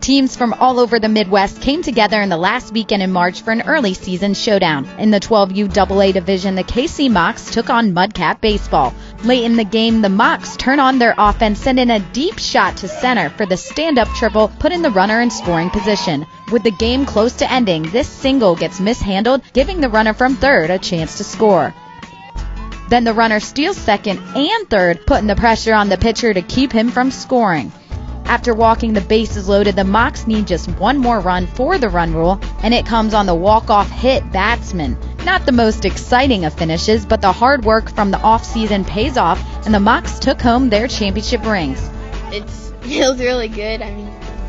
Teams from all over the Midwest came together in the last weekend in March for an early season showdown. In the 12U AA division, the KC Mocs took on Mudcat Baseball. Late in the game, the Mocs turn on their offense, send in a deep shot to center for the stand-up triple, putting the runner in scoring position. With the game close to ending, this single gets mishandled, giving the runner from third a chance to score. Then the runner steals second and third, putting the pressure on the pitcher to keep him from scoring. After walking the bases loaded, the Mocs need just one more run for the run rule, and it comes on the walk-off hit batsman. Not the most exciting of finishes, but the hard work from the off-season pays off, and the Mocs took home their championship rings. It feels really good.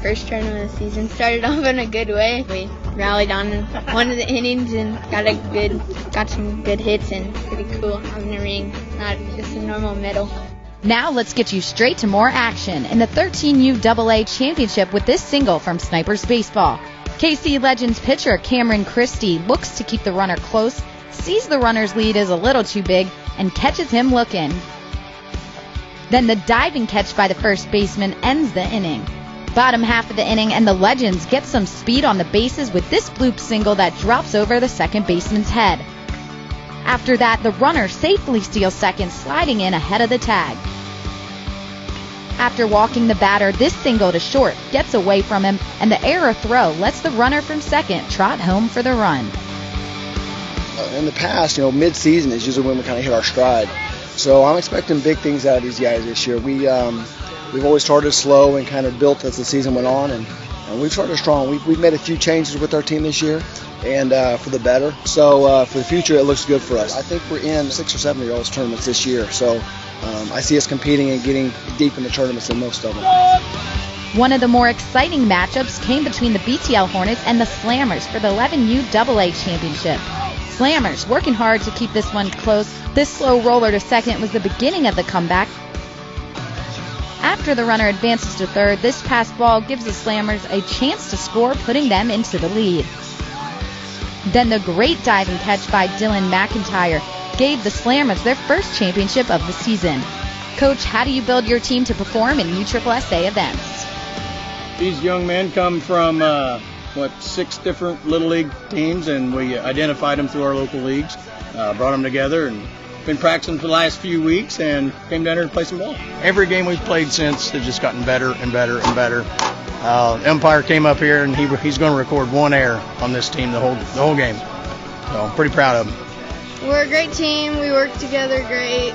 First tournament of the season started off in a good way. We rallied on one of the innings and got some good hits, and pretty cool having a ring, not just a normal medal. Now let's get you straight to more action in the 13U AA Championship with this single from Snipers Baseball. KC Legends pitcher Cameron Christie looks to keep the runner close, sees the runner's lead is a little too big, and catches him looking. Then the diving catch by the first baseman ends the inning. Bottom half of the inning, and the Legends get some speed on the bases with this bloop single that drops over the second baseman's head. After that, the runner safely steals second, sliding in ahead of the tag. After walking the batter, this single to short gets away from him, and the error throw lets the runner from second trot home for the run. In the past, mid-season is usually when we kind of hit our stride. So I'm expecting big things out of these guys this year. We've always started slow and kind of built as the season went on, and we've started strong. We've made a few changes with our team this year, and for the better. So for the future, it looks good for us. I think we're in 6 or 7 year olds tournaments this year, so I see us competing and getting deep in the tournaments in most of them. One of the more exciting matchups came between the BTL Hornets and the Slammers for the 11U AA Championship. Slammers working hard to keep this one close. This slow roller to second was the beginning of the comeback. After the runner advances to third, this pass ball gives the Slammers a chance to score, putting them into the lead. Then the great diving catch by Dylan McIntyre gave the Slammers their first championship of the season. Coach, how do you build your team to perform in USSSA events? These young men come from 6 different Little League teams, and we identified them through our local leagues, brought them together, and been practicing for the last few weeks and came down here to play some ball. Every game we've played since has just gotten better and better and better. Empire came up here, and he's going to record 1 error on this team the whole game. So I'm pretty proud of him. We're a great team. We work together great,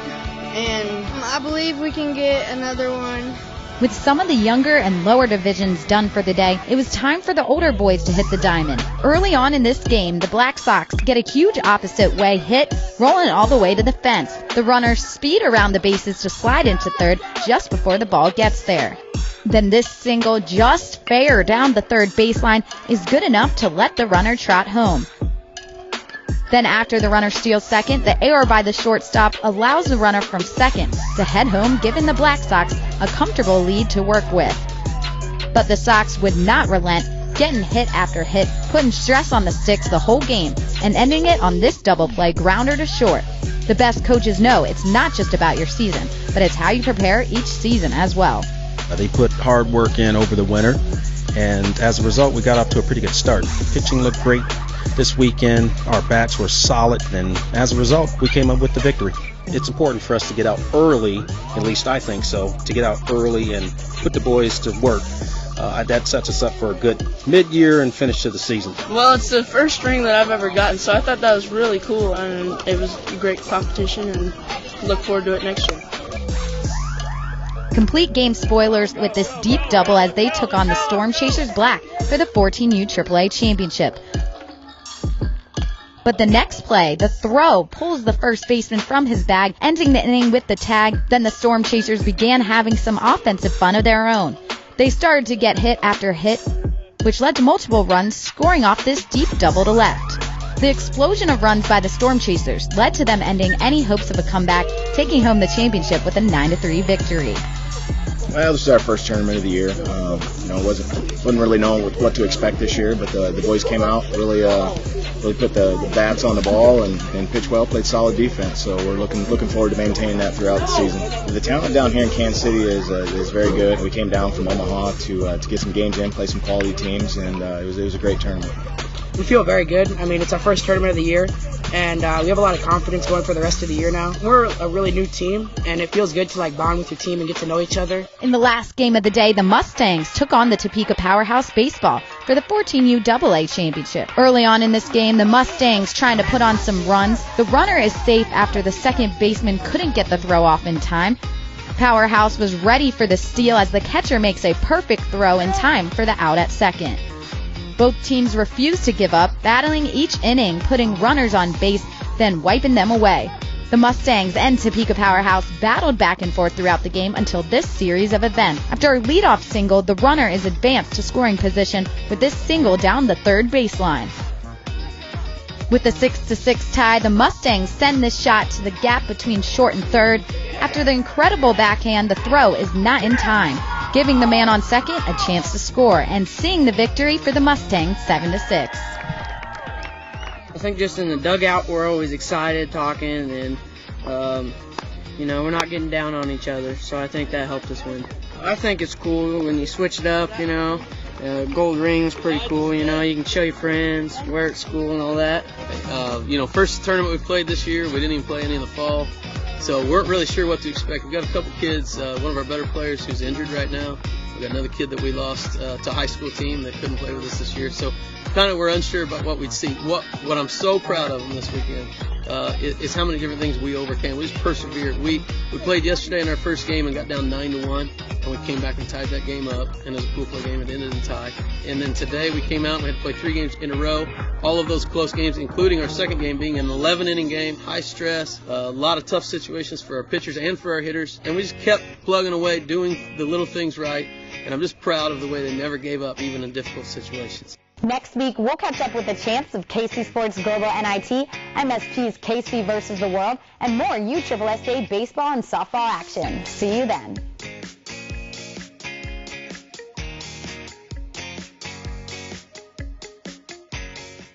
and I believe we can get another one. With some of the younger and lower divisions done for the day, it was time for the older boys to hit the diamond. Early on in this game, the Black Sox get a huge opposite way hit, rolling all the way to the fence. The runners speed around the bases to slide into third just before the ball gets there. Then this single just fair down the third baseline is good enough to let the runner trot home. Then after the runner steals second, the error by the shortstop allows the runner from second to head home, giving the Black Sox a comfortable lead to work with. But the Sox would not relent, getting hit after hit, putting stress on the sticks the whole game, and ending it on this double play grounder to short. The best coaches know it's not just about your season, but it's how you prepare each season as well. They put hard work in over the winter, and as a result, we got off to a pretty good start. Pitching looked great this weekend. Our bats were solid, and as a result, we came up with the victory. It's important for us to get out early, at least I think so, to get out early and put the boys to work. That sets us up for a good mid-year and finish to the season. Well, it's the first ring that I've ever gotten, so I thought that was really cool, and it was a great competition, and look forward to it next year. Complete game spoilers with this deep double as they took on the Storm Chasers Black for the 14U AAA Championship. But the next play, the throw, pulls the first baseman from his bag, ending the inning with the tag. Then the Storm Chasers began having some offensive fun of their own. They started to get hit after hit, which led to multiple runs, scoring off this deep double to left. The explosion of runs by the Storm Chasers led to them ending any hopes of a comeback, taking home the championship with a 9-3 victory. Well, this is our first tournament of the year. Wasn't really knowing what to expect this year, but the boys came out, really put the bats on the ball and pitched well, played solid defense. So we're looking forward to maintaining that throughout the season. The talent down here in Kansas City is very good. We came down from Omaha to get some games in, play some quality teams, and it was a great tournament. We feel very good. I mean, it's our first tournament of the year, and we have a lot of confidence going for the rest of the year now. We're a really new team, and it feels good to bond with your team and get to know each other. In the last game of the day, the Mustangs took on the Topeka Powerhouse Baseball for the 14U AA Championship. Early on in this game, the Mustangs trying to put on some runs. The runner is safe after the second baseman couldn't get the throw off in time. Powerhouse was ready for the steal as the catcher makes a perfect throw in time for the out at second. Both teams refused to give up, battling each inning, putting runners on base, then wiping them away. The Mustangs and Topeka Powerhouse battled back and forth throughout the game until this series of events. After a leadoff single, the runner is advanced to scoring position with this single down the third baseline. With the 6-6 tie, the Mustangs send this shot to the gap between short and third. After the incredible backhand, the throw is not in time, giving the man on second a chance to score and seeing the victory for the Mustangs 7-6. I think just in the dugout, we're always excited, talking, and we're not getting down on each other. So I think that helped us win. I think it's cool when you switch it up. Gold ring's pretty cool. You can show your friends, wear it at school and all that. First tournament we played this year, we didn't even play any in the fall. So we weren't really sure what to expect. We've got a couple kids, one of our better players who's injured right now. We've got another kid that we lost to a high school team that couldn't play with us this year. So kind of we're unsure about what we'd see. What I'm so proud of them this weekend is how many different things we overcame. We just persevered. We played yesterday in our first game and got down 9-1, and we came back and tied that game up. And it was a cool play game. It ended in tie. And then today we came out and we had to play 3 games in a row. All of those close games, including our second game being an 11-inning game, high stress, a lot of tough situations for our pitchers and for our hitters. And we just kept plugging away, doing the little things right. And I'm just proud of the way they never gave up, even in difficult situations. Next week, we'll catch up with the champs of KC Sports Global NIT, MSP's KC versus the World, and more USSSA baseball and softball action. See you then.